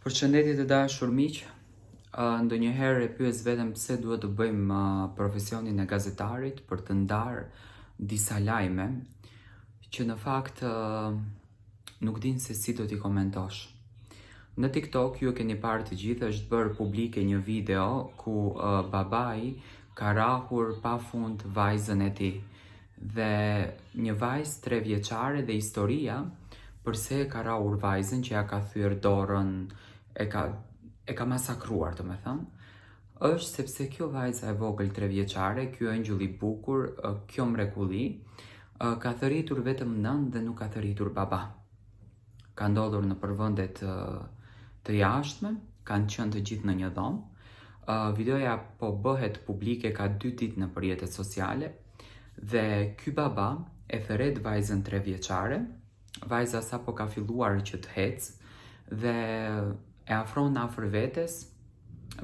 Përshëndetje të dashur miq, ndonjëherë e pyes veten pse duhet të bëjmë profesionin e gazetarit për të ndarë disa lajme që në fakt nuk din se si do t'i komentosh. Në TikTok ju e keni parë të gjithë, është bërë publike një video ku babai ka rrahur pafund vajzën e tij dhe një vajzë 3 vjeçare dhe historia përse ka rrahur vajzën që ja ka thyer dorën, e ka masakruar, është sepse kjo vajza e vogël 3 vjeçare, kjo engjëll i bukur, kjo mrekulli, ka thëritur vetëm nën dhe nuk ka thëritur baba. Ka ndodhur në përvendet të jashtme, kanë qenë të gjithë në një dhomë. Videoja po bëhet publike ka 2 ditë në rrjetet sociale dhe ky baba e thret vajzën 3 vjeçare. Vajza sapo ka filluar që të ecë dhe e afron afër vetes.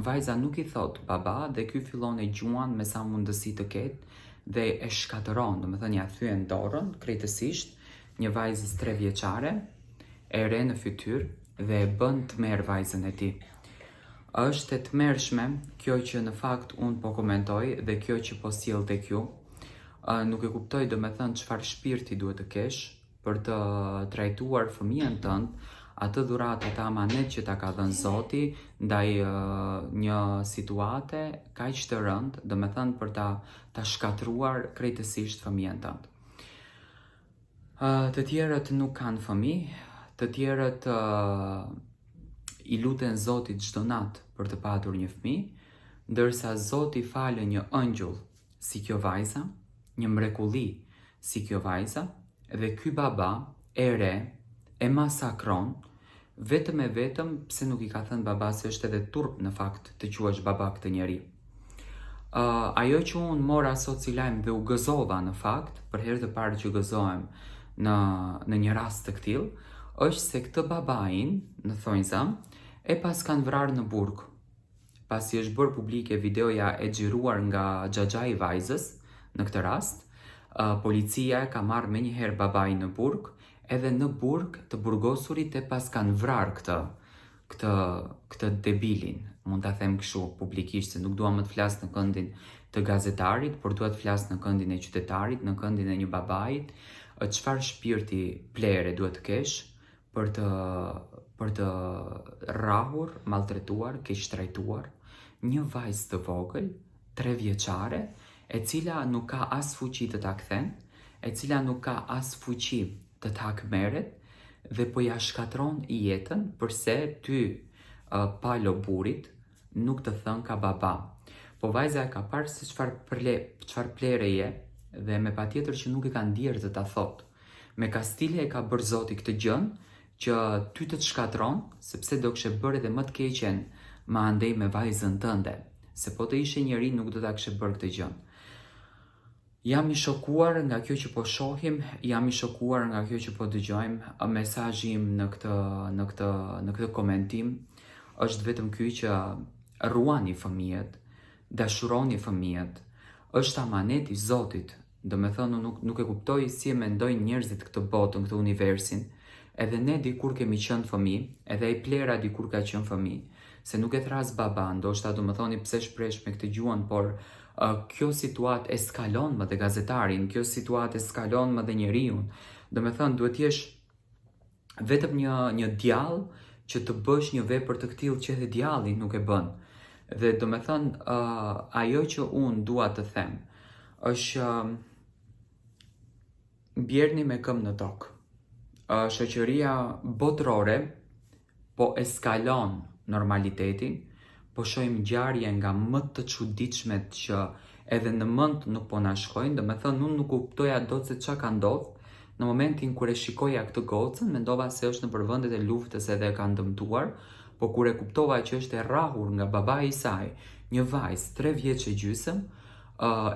Vajza nuk i thot baba dhe ky fillon e gjuan me sa mundësi të ketë dhe e shkatëron, domethënë ja thyen dorën krejtësisht një vajzës 3 vjeçare, e re në fytyrë dhe e bën të merr vajzën e tij. Është e tmerrshme kjo që në fakt unë po komentoj dhe kjo që po sjell tek ju. Nuk e kuptoj domethënë çfarë shpirti duhet të kesh për të trajtuar fëmijën tënd, atë dhuratë, atë amanet që ta ka dhënë Zoti ndaj një situate kaq të rëndë, domethënë për ta shkatruar krejtësisht fëmijën tënd. Të tjerët nuk kanë fëmijë, të tjerët i luten Zotit çdo natë për të patur një fëmijë, ndërsa Zoti falë një ëngjëll si kjo vajza, një mrekulli si kjo vajza, dhe ky baba e re e masakron vetëm pse nuk i ka thënë baba se është edhe turp në fakt të quash baba këtë njeri. Ajo që unë mora sot si lajm dhe u gëzova në fakt, për herë të parë që gëzohem në një rast të ktill, është se këtë babain, në thonjza, e pas kanë vrarë në burg. Pasi është bërë publike videoja e xhiruar nga xhaxha i vajzës, në këtë rast, policia ka marrë me njëherë babaj në burg, edhe në burg të burgosurit e pas kanë vrarë këtë debilin. Mund ta them kështu publikisht, se nuk dua më të flas në këndin të gazetarit, por dua të flas në këndin e qytetarit, në këndin e një babait. Çfarë shpirti plere duhet të kesh për të rrahur, maltretuar, keq trajtuar një vajzë të vogël, 3 vjeçare, e cila nuk ka as fuqi të ta kthen, e cila nuk ka as fuqi të ta kmerret dhe po ja shkatron jetën përse ty palo burit nuk të thën ka baba. Po vajza ka parë se çfarë plere je dhe me patjetër që nuk e ka ndier të ta thot. Me kastile e ka bërë Zoti këtë gjën që ty të shkatron, sepse do kishe bërë edhe më të keqen ma andej me vajzën tënde, se po të ishe njeri nuk do ta kishe bërë këtë gjën. Jam i shokuar nga kjo që po shohim, jam i shokuar nga kjo që po dëgjojmë. Mesazhi im në këtë komentim është vetëm ky që ruani fëmijët, dashuroni fëmijët. Është amanet i Zotit. Domethënë nuk e kuptoj si e mendojnë njerëzit këtë botën, këtë universin. Edhe ne dikur kemi qenë fëmijë, edhe ai plera dikur ka qenë fëmijë. Se nuk e thras baba, ndoshta do më thoni pse shpresh me këtë gjuhën, por kjo situatë eskalon më dhe gazetarin, kjo situatë eskalon më dhe njeriun. Do me thënë, duhet jesh vetëm një djallë që të bësh një vepër të këtillë që edhe djalli nuk e bën. Dhe do me thënë, ajo që unë dua të them, është bjerni me këmbë në tokë. Shoqëria botërore po eskalon normalitetin, po shohim ngjarje nga më të çuditshmet që edhe në mend nuk po na shkojnë. Do me thënë, unë nuk kuptoja dot se çka ka ndodhur. Në momentin kur e shikoja këtë gocën, mendova se është në përvendet e luftës edhe e kanë dëmtuar, po kur e kuptova që është e rrahur nga babai i saj, një vajzë 3 vjeç e gjysmë,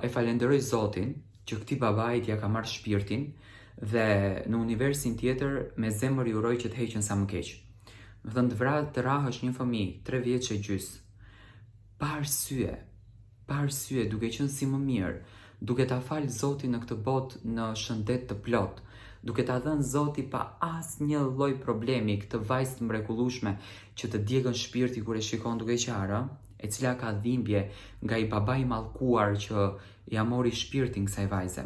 e falenderoj Zotin që këtij babait ja ka marrë shpirtin dhe në universin tjetër me zemër i uroj që të heqën sa më keq. Do të thënë, të rrahësh një fëmijë 3 vjeç e gjysmë, pa arsye, duke qenë si më mirë, duke ta falë Zotin në këtë botë në shëndet të plot, duke ta dhënë Zoti pa asnjë lloj problemi këtë vajzë të mrekullueshme që të djegën shpirti kur e shikon duke qarë, e cila ka dhimbje nga i babai i mallkuar që ja mori shpirtin kësaj vajze.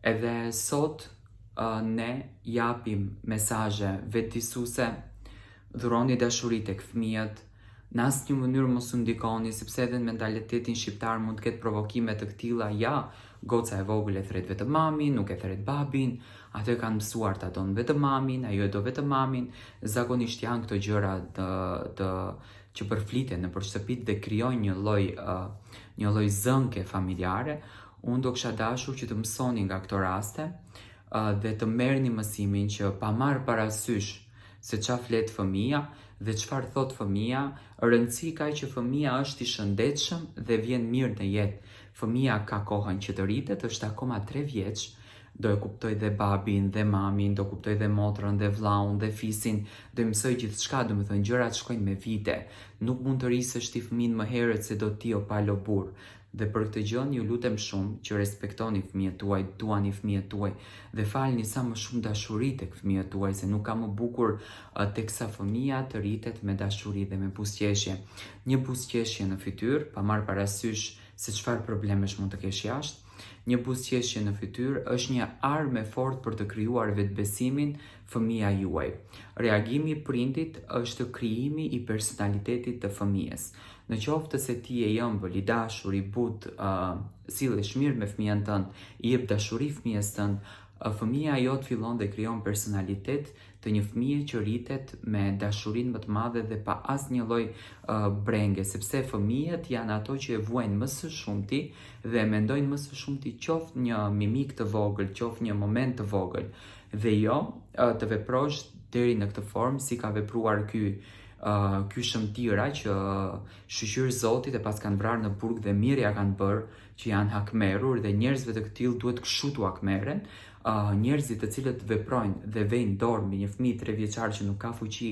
Edhe sot ne japim mesazhe vetëdijsuese, dhuroni dashuri tek fëmijët, në asnjë mënyrë mos u ndikoni, sepse edhe në mentalitetin shqiptar mund të ketë provokime të këtilla, ja, goca e vogël e thret vetëm mamin, nuk e thret babin, ato e kanë mësuar ta donë vetëm mamin, ajo e do vetëm mamin. Zakonisht janë këto gjëra që përfliten nëpër shtëpit dhe krijojnë një lloj zënke familjare. Unë do kisha dashur që të mësoni nga këto raste dhe të merrni mësimin që pa marrë parasysh se çfarë flet fëmia dhe çfarë thot fëmia, rëndësi ka që fëmia është i shëndetshëm dhe vjen mirë në jetë. Fëmia ka kohën që të rritet, është akoma 3 vjeç, do e kuptoj dhe babin dhe mamin, do kuptoj dhe motrën dhe vllaun dhe fisin, do i mësoj gjithçka, domethënë gjërat shkojnë me vite. Nuk mund të rrisësh ti fëmin më herët se do ti o palo burr. Dhe për këtë gjë ju lutem shumë që respektoni fëmijët tuaj, duani fëmijët tuaj dhe falni sa më shumë dashuri tek fëmijët tuaj, se nuk ka më bukur teksa fëmia të rritet me dashuri dhe me buzëqeshje. Një buzëqeshje në fytyrë, pa marrë parasysh se çfarë problemesh mund të kesh jashtë. Një buzëqeshje në fytyrë është një armë e fortë për të krijuar vetbesimin fëmia juaj. Reagimi i prindit është krijimi i personalitetit të fëmijës. Në qoftë se ti je i ëmbël, i dashur, i butë, sillesh mirë me fëmijën tënd, i jep dashuri fëmijës tënd, fëmia jote fillon dhe krijon personalitet të një fëmie që rritet me dashurinë më të madhe dhe pa asnjë lloj brenge, sepse fëmijët janë ato që e vuajnë më së shumti dhe mendojnë më së shumti qoftë një mimik të vogël, qoftë një moment të vogël, dhe jo të veprosh deri në këtë formë si ka vepruar ky shëmtira që shqyr Zotit e pas kanë vrarë në burg dhe mirë ja kanë bërë që janë hakmerur, dhe njerëzve të këtillë duhet kështu t'u hakmeren. Njerëzit të cilët veprojnë dhe vejnë dorë me një fëmijë 3 vjeçar që nuk ka fuqi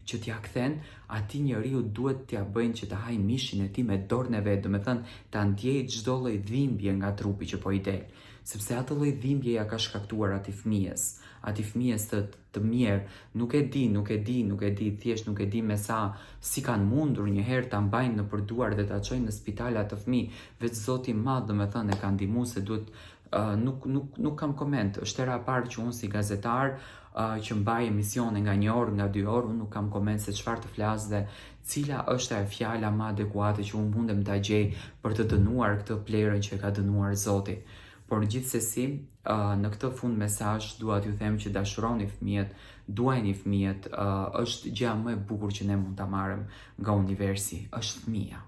që t'ja kthen, atij njeriu duhet t'ja bëjnë që ta hajë mishin e tij me dorën e vet, domethënë ta ndjejë çdo lloj dhimbje nga trupi që po i del, sepse atë lloj dhimbje ja ka shkaktuar atij fëmijës të mirë, nuk e di, thjesht nuk e di me sa si kanë mundur një herë ta mbajnë nëpër duar dhe ta çojnë në spital atë fëmijë, vetë Zoti i Madh domethënë e ka ndihmuar se duhet. Nuk kam koment, është hera e parë që unë si gazetar që mbaj emisione nga 1 orë, nga 2 orë, unë nuk kam koment se çfarë të flas dhe cila është ajo fjala më adekuate që unë mundem ta gjej për të dënuar këtë plerën që e ka dënuar Zoti. Por gjithsesi, në këtë fund mesazh dua t'ju them që dashuroni fëmijët, duajini fëmijët, është gjëja më e bukur që ne mund ta marrim nga universi, është fëmia.